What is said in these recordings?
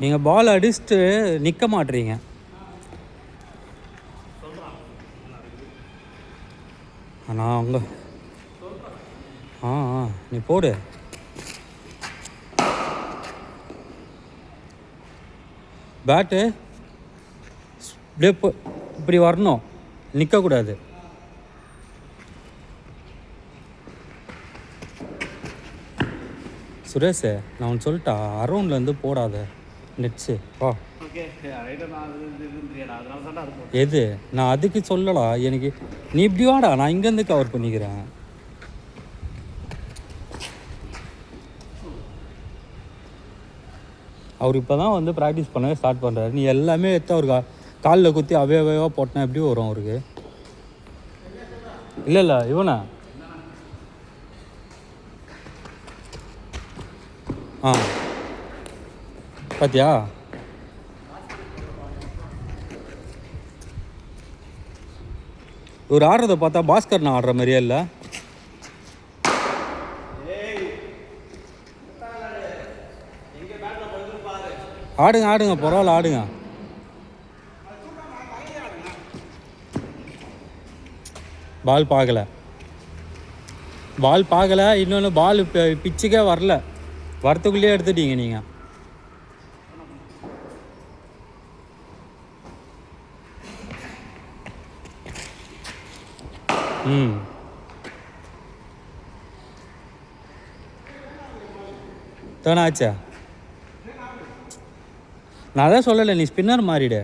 நீங்கள் பால் அடிச்சுட்டு நிற்க மாட்டீங்க. நான் அங்கே நீ போடு. பேட்டு இப்படியே இப்படி வரணும், நிற்கக்கூடாது. சுரேஷ், நான் ஒன்று சொல்லிட்டா, அரௌண்ட்லேருந்து போடாத நெட்ஸு. வா. எது நான் அதுக்கு சொல்லலாம். எனக்கு நீ இப்படி வாடா, நான் இங்கேருந்து கவர் பண்ணிக்கிறேன். அவர் இப்போ தான் வந்து ப்ராக்டிஸ் பண்ணவே ஸ்டார்ட் பண்ணுறாரு. நீ எல்லாமே எடுத்து அவர் காலில் குத்தி அவையவையாக போட்டேன் எப்படி வரும் அவருக்கு? இல்லை இவனா பாத்தியா? ஒரு ஆடுறதை பார்த்தா பாஸ்கர் நான் ஆடுற மாதிரியே இல்லை. ஆடுங்க பரவாயில்ல, ஆடுங்க. பால் பார்க்கல. இன்னொன்று பால் பிச்சுக்கே வரல, வரத்துக்குள்ளேயே எடுத்துட்டீங்க நீங்கள். தானாச்சா? நான் தான் சொல்லலை, நீ ஸ்பின்னர் மாறிடு.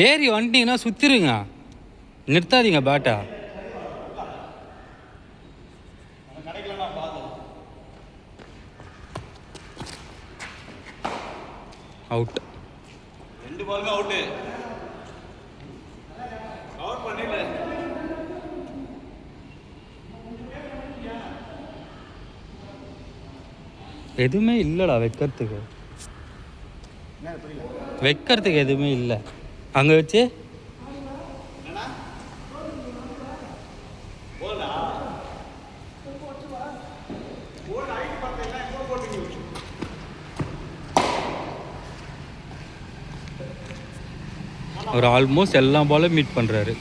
ஏறி வந்துட்டீங்கன்னா சுற்றிருங்க, நிறுத்தாதீங்க பேட்டா. அவுட். 2 பாலுமே அவுட்டு. கவர் பண்ணிடல. எதுவுமே இல்லைடா வைக்கிறதுக்கு எதுவுமே இல்லை. அங்கே வச்சு அவர் ஆல்மோஸ்ட் எல்லா பாலும் மீட் பண்ணுறாரு.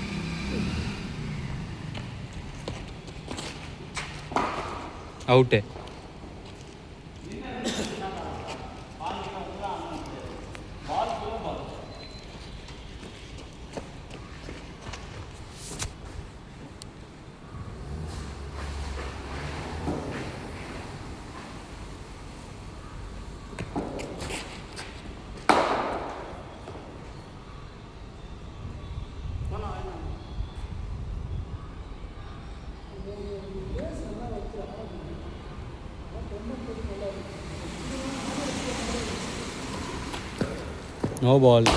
அவுட்டு. No ball.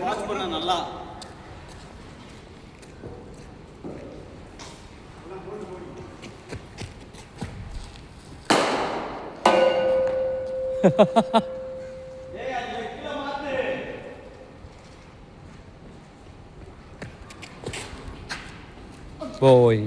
பாஸ் பண்ண நல்லா. போய்